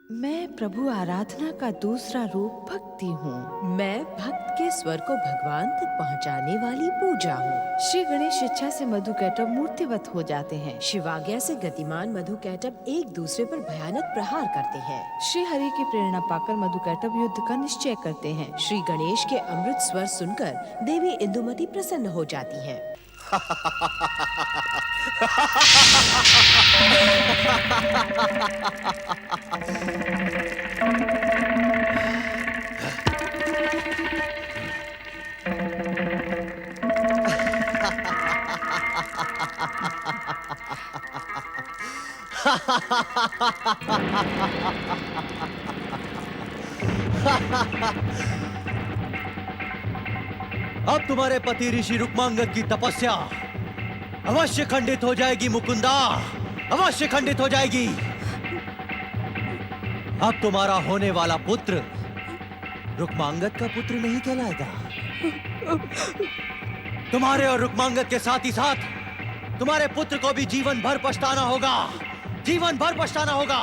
मैं प्रभु आराधना का दूसरा रूप भक्ति हूँ। मैं भक्त के स्वर को भगवान तक पहुँचाने वाली पूजा हूँ। श्री गणेश इच्छा से मधु कैटव मूर्तिवत हो जाते हैं। शिवाज्ञा से गतिमान मधु कैटव एक दूसरे पर भयानक प्रहार करते हैं। श्री हरि की प्रेरणा पाकर मधु कैटव युद्ध का निश्चय करते हैं। श्री गणेश के अमृत स्वर सुनकर देवी इंदुमती प्रसन्न हो जाती हैं। अब तुम्हारे पति ऋषि रुक्मांगद की तपस्या अवश्य खंडित हो जाएगी मुकुंदा, अवश्य खंडित हो जाएगी। अब तुम्हारा होने वाला पुत्र रुक्मांगद का पुत्र नहीं कहलाएगा। तुम्हारे और रुक्मांगद के साथ ही साथ तुम्हारे पुत्र को भी जीवन भर पछताना होगा, जीवन भर पछताना होगा।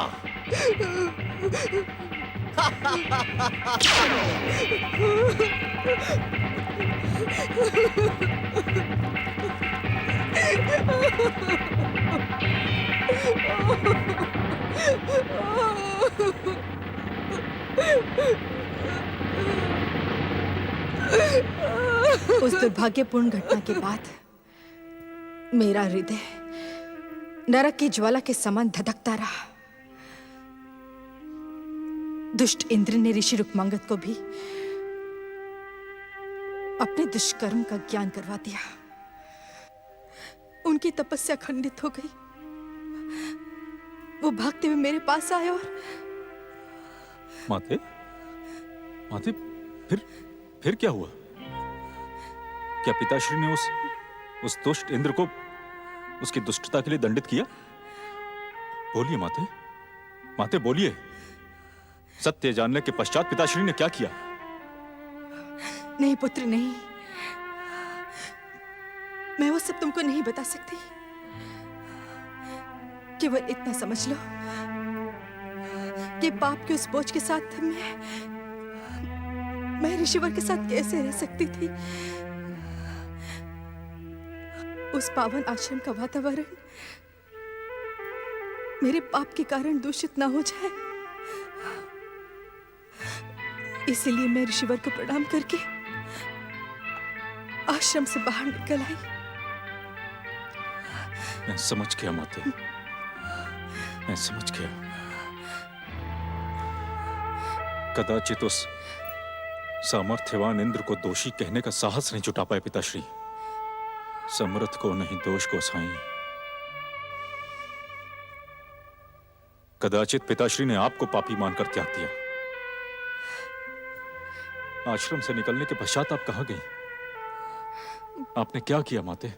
उस दुर्भाग्यपूर्ण घटना के बाद मेरा हृदय नरक की ज्वाला के समान धधकता रहा। दुष्ट इंद्र ने ऋषि रुक्मांगद को भी अपने दुष्कर्म का ज्ञान करवा दिया। उनकी तपस्या खंडित हो गई। वो भागते हुए मेरे पास आए और माते, माते, फिर क्या हुआ? क्या पिताश्री ने उस दुष्ट इंद्र को उसकी दुष्टता के लिए दंडित किया? बोलिए माते, माते बोलिए। सत्य जानने के पश्चात पिताश्री ने क्या किया? नहीं पुत्र, नहीं। मैं वो सब तुमको नहीं बता सकती। केवल इतना समझ लो कि पाप के उस बोझ के साथ मैं ऋषिवर के साथ कैसे रह सकती थी। उस पावन आश्रम का वातावरण मेरे पाप के कारण दूषित ना हो जाए, इसीलिए मैं ऋषिवर को प्रणाम करके आश्रम से बाहर निकल आई। मैं समझ गया माते, मैं समझ गया। कदाचित उस सामर्थ्यवान इंद्र को दोषी कहने का साहस नहीं जुटा पाए पिताश्री। समर्थ को नहीं दोष को साईं। कदाचित पिताश्री ने आपको पापी मानकर त्याग दिया। आश्रम से निकलने के पश्चात आप कहां गई? आपने क्या किया माते?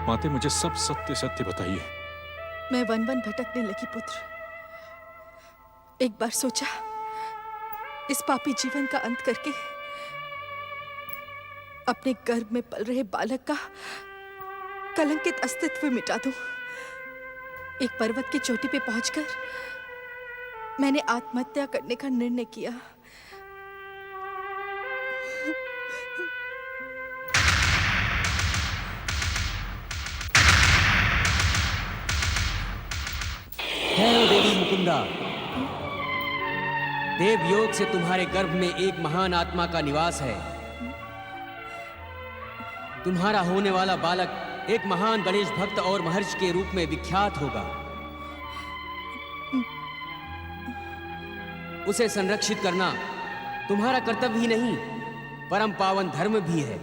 माते मुझे सब सत्य सत्य बताइए। मैं वन वन भटकने लगी पुत्र। एक बार सोचा इस पापी जीवन का अंत करके अपने गर्भ में पल रहे बालक का कलंकित अस्तित्व मिटा दूं। एक पर्वत की चोटी पे पहुंचकर मैंने आत्महत्या करने का निर्णय किया। है देवी मुकुंदा, देवयोग से तुम्हारे गर्भ में एक महान आत्मा का निवास है। तुम्हारा होने वाला बालक एक महान गणेश भक्त और महर्षि के रूप में विख्यात होगा। उसे संरक्षित करना तुम्हारा कर्तव्य ही नहीं, परम पावन धर्म भी है।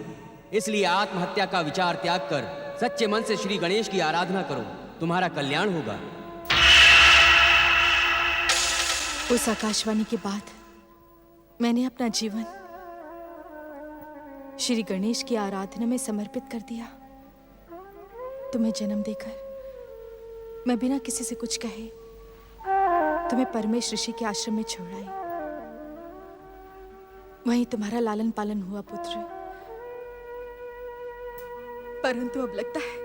इसलिए आत्महत्या का विचार त्याग कर सच्चे मन से श्री गणेश की आराधना करो, तुम्हारा कल्याण होगा। उस आकाशवाणी के बाद मैंने अपना जीवन श्री गणेश की आराधना में समर्पित कर दिया। तुम्हें जन्म देकर मैं बिना किसी से कुछ कहे तुम्हें परमेश ऋषि के आश्रम में छोड़ आई। वहीं तुम्हारा लालन पालन हुआ पुत्र। परंतु अब लगता है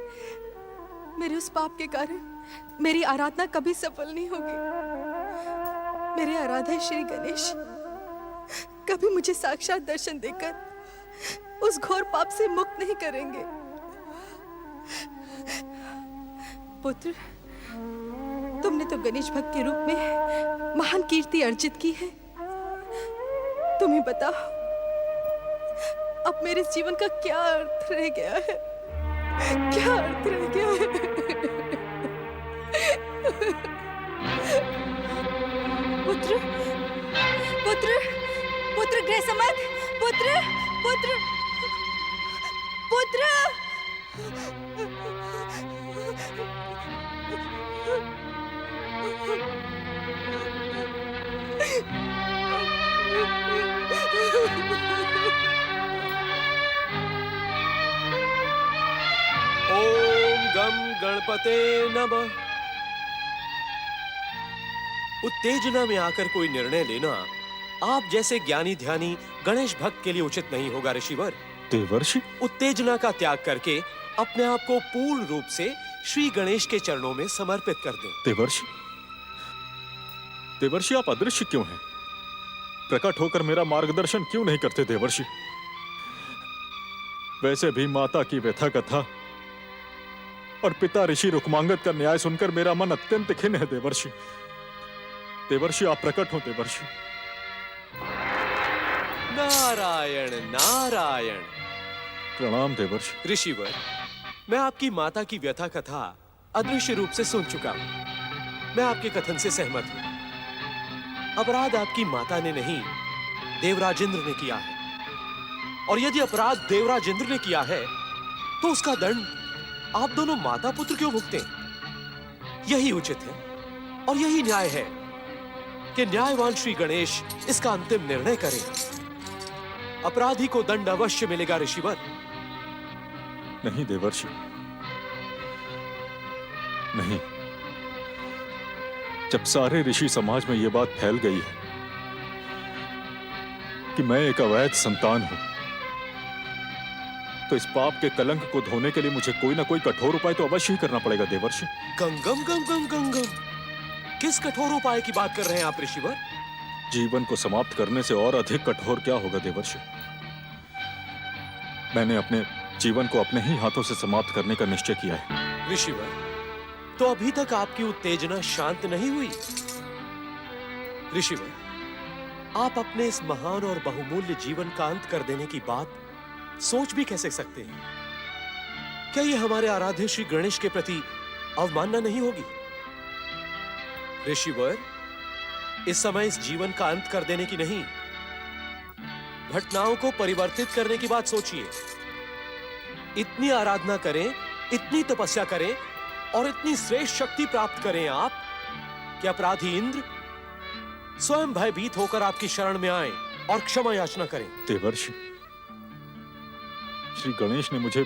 मेरे उस पाप के कारण मेरी आराधना कभी सफल नहीं होगी। मेरे आराध्य श्री गणेश कभी मुझे साक्षात दर्शन देकर उस घोर पाप से मुक्त नहीं करेंगे। पुत्र, तुमने तो गणेश भक्त के रूप में महान कीर्ति अर्जित की है। तुम्हें बताओ, अब मेरे जीवन का क्या अर्थ रह गया है? क्या अर्थ रह गया है? पुत्र, पुत्र, पुत्र गृह समर्थ, पुत्र, पुत्र, पुत्र। ओम गम गणपते नमः। उत्तेजना में आकर कोई निर्णय लेना आप जैसे ज्ञानी ध्यानी गणेश भक्त के लिए उचित नहीं होगा ऋषिवर। देवर्षि, उत्तेजना का त्याग करके अपने आप को पूर्ण रूप से श्री गणेश के चरणों में समर्पित कर दें। देवर्षि, देवर्षि आप अदृश्य क्यों हैं? प्रकट होकर मेरा मार्गदर्शन क्यों नहीं करते देवर्षि? वैसे भी माता की व्यथा कथा और पिता ऋषि रुक्मांगद का न्याय सुनकर मेरा मन अत्यंत खिन्न है देवर्षि। देवर्षि आप प्रकट हो देवर्षि। नारायण नारायण। प्रणाम देवर्षि। ऋषिवर, मैं आपकी माता की व्यथा कथा अदृश्य रूप से सुन चुका हूं। मैं आपके कथन से सहमत हूं। अपराध आपकी माता ने नहीं, देवराजेंद्र ने किया है। और यदि अपराध देवराजेंद्र ने किया है तो उसका दंड आप दोनों माता पुत्र क्यों भुगते? यही उचित है और यही न्याय है कि न्यायवान श्री गणेश इसका अंतिम निर्णय करें। अपराधी को दंड अवश्य मिलेगा ऋषिवर। नहीं देवर्षि, नहीं। जब सारे ऋषि समाज में यह बात फैल गई है कि मैं एक अवैध संतान हूं, तो इस पाप के कलंक को धोने के लिए मुझे कोई ना कोई कठोर उपाय तो अवश्य ही करना पड़ेगा देवर्षि। Gangnam Gangnam Gangnam. किस कठोर उपाय की बात कर रहे हैं आप ऋषिवर? जीवन को समाप्त करने से और अधिक कठोर क्या होगा देवर्षि? मैंने अपने जीवन को अपने ही हाथों से समाप्त करने का निश्चय किया है। ऋषिवर, तो अभी तक आपकी उत्तेजना शांत नहीं हुई। ऋषिवर, आप अपने इस महान और बहुमूल्य जीवन का अंत कर देने की बात सोच भी कैसे सकते हैं? क्या ये हमारे आराध्य श्री गणेश के प्रति अवमानना नहीं होगी? ऋषिवर, इस समय इस जीवन का अंत कर देने की नहीं, घटनाओं को परिवर्तित करने की बात सोचिए। इतनी आराधना करें, इतनी तपस्या करें और इतनी श्रेष्ठ शक्ति प्राप्त करें आप कि अपराधी इंद्र स्वयं भयभीत होकर आपकी शरण में आए और क्षमा याचना करें। देवर्षि, श्री गणेश ने मुझे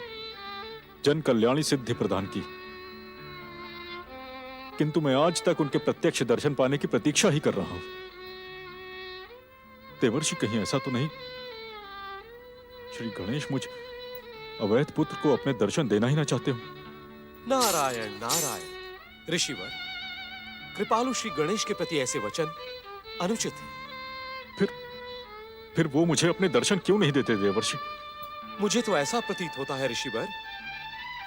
जन कल्याणी सिद्धि प्रदान की, किंतु मैं आज तक उनके प्रत्यक्ष दर्शन पाने की प्रतीक्षा ही कर रहा हूं। देवर्षि, कहीं ऐसा तो नहीं श्री गणेश मुझ अवैध पुत्र को अपने दर्शन देना ही ना चाहते हो? नारायण नारायण। ऋषिवर, कृपालु श्री गणेश के प्रति ऐसे वचन अनुचित है। फिर वो मुझे अपने दर्शन क्यों नहीं देते देवर्षि? मुझे तो ऐसा प्रतीत होता है ऋषिवर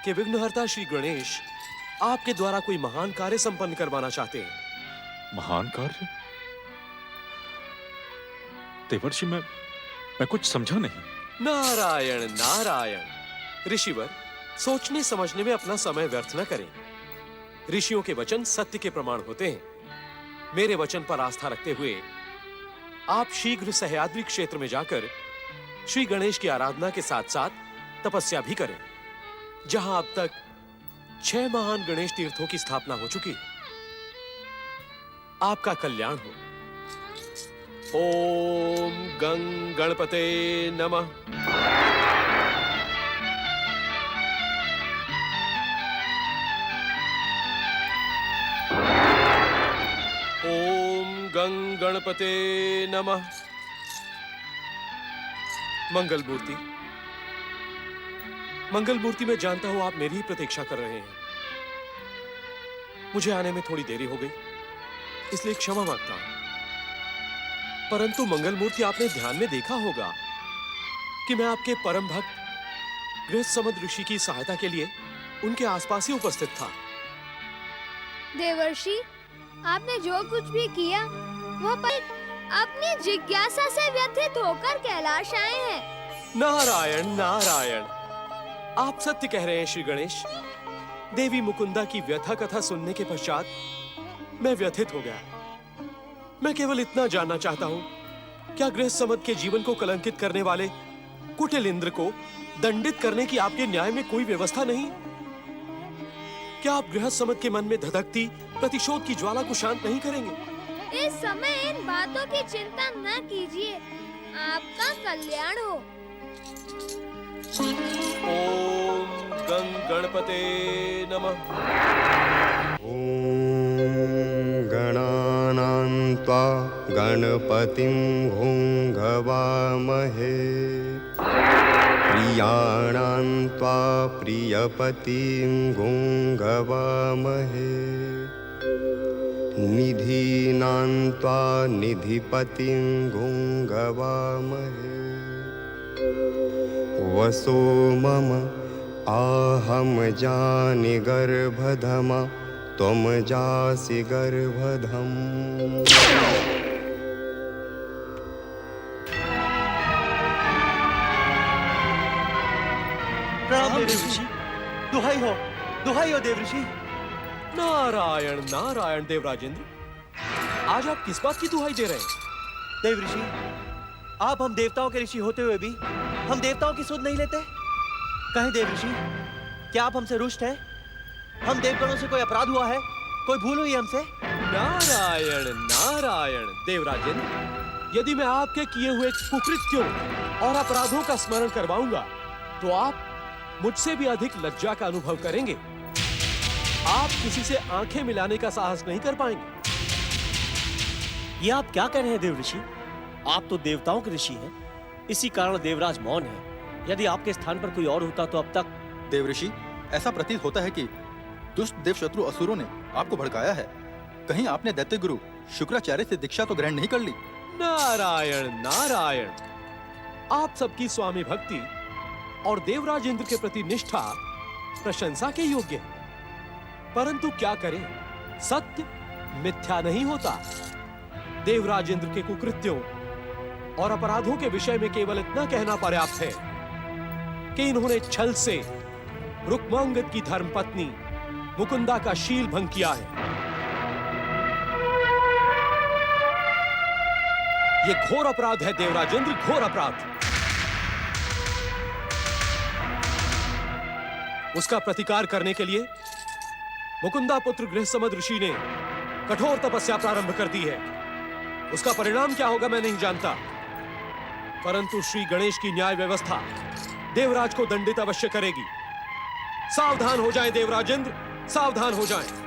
कि विघ्नहर्ता श्री गणेश आपके द्वारा कोई महान कार्य संपन्न करवाना चाहते हैं। महान कार्य? देवर्षि, मैं कुछ समझा नहीं। नारायण नारायण। ऋषिवर, सोचने समझने में अपना समय व्यर्थ न करें। ऋषियों के वचन सत्य के प्रमाण होते हैं। मेरे वचन पर आस्था रखते हुए आप शीघ्र सह्याद्री क्षेत्र में जाकर श्री गणेश की आराधना के साथ साथ तपस्या भी करें, जहां अब तक 6 महान गणेश तीर्थों की स्थापना हो चुकी है। आपका कल्याण हो। ओम गंग गणपते नमः। ओम गंग गणपते नमः। मंगल मूर्ति, मंगल मूर्ति, मैं जानता हूं आप मेरी ही प्रतीक्षा कर रहे हैं। मुझे आने में थोड़ी देरी हो गई, इसलिए क्षमा मांगता हूं। परंतु मंगलमूर्ति, आपने ध्यान में देखा होगा कि मैं आपके परम भक्त गृहसमद ऋषि की सहायता के लिए उनके आसपास ही उपस्थित था। देवर्षि, आपने जो कुछ भी किया वह पर अपनी जिज्ञासा से व्यथित होकर कैलाश आए हैं। नारायण नारायण, आप सत्य कह रहे हैं श्री गणेश। देवी मुकुंदा की व्यथा कथा सुनने के पश्चात मैं व्यथित हो गया। मैं केवल इतना जानना चाहता हूँ, क्या गृहसमद के जीवन को कलंकित करने वाले कुटिल इंद्र को दंडित करने की आपके न्याय में कोई व्यवस्था नहीं? क्या आप गृहसमद के मन में धधकती प्रतिशोध की ज्वाला को शांत नहीं करेंगे? इस समय इन बातों की चिंता न कीजिए, आपका कल्याण हो। ओम गं गणपते नमः। ॐ गणानां त्वा गणपतिं घुङ्घवामहे प्रियाणां त्वा प्रियपतिं घुङ्घवामहे निधीनां त्वा निधिपतिं घुङ्घवामहे वसो मम आहम जानि गर्भधमा त्वं जासि गर्भधम्। प्रणाम देवऋषि। दुहाई हो देवऋषि। नारायण नारायण देवराजेंद्र, आज आप किस बात की दुहाई दे रहे हैं? देवऋषि, आप हम देवताओं के ऋषि होते हुए भी हम देवताओं की सुध नहीं लेते। कहें देवऋषि, क्या आप हमसे रुष्ट हैं? हम देवगणों से कोई अपराध हुआ है? कोई भूल हुई हमसे? नारायण नारायण देवराजेंद्र, यदि मैं आपके किए हुए कुकृत्यों और अपराधों का स्मरण करवाऊंगा तो आप मुझसे भी अधिक लज्जा का अनुभव करेंगे। आप किसी से आंखें मिलाने का साहस नहीं कर पाएंगे। ये आप क्या कह रहे हैं देवऋषि? आप तो देवताओं के ऋषि हैं, इसी कारण देवराज मौन है। यदि आपके स्थान पर कोई और होता तो अब तक। देवऋषि, ऐसा प्रतीत होता है कि दुष्ट देवशत्रु असुरों ने आपको भड़काया है। कहीं आपने दैत्य गुरु शुक्राचार्य से दीक्षा तो ग्रहण नहीं कर ली? नारायण नारायण, आप सबकी स्वामी भक्ति और देवराज इंद्र के प्रति निष्ठा प्रशंसा के योग्य है, परंतु क्या करें, सत्य मिथ्या नहीं होता। देवराज इंद्र के कुकृत्यों और अपराधों के विषय में केवल इतना कहना पर्याप्त है कि इन्होंने छल से रुक्मांगद की धर्मपत्नी मुकुंदा का शील भंग किया है। यह घोर अपराध है देवराजेंद्र, घोर अपराध। उसका प्रतिकार करने के लिए मुकुंदा पुत्र गृहसमद ऋषि ने कठोर तपस्या प्रारंभ कर दी है। उसका परिणाम क्या होगा मैं नहीं जानता, परंतु श्री गणेश की न्याय व्यवस्था देवराज को दंडित अवश्य करेगी। सावधान हो जाएं देवराजेंद्र, सावधान हो जाएं।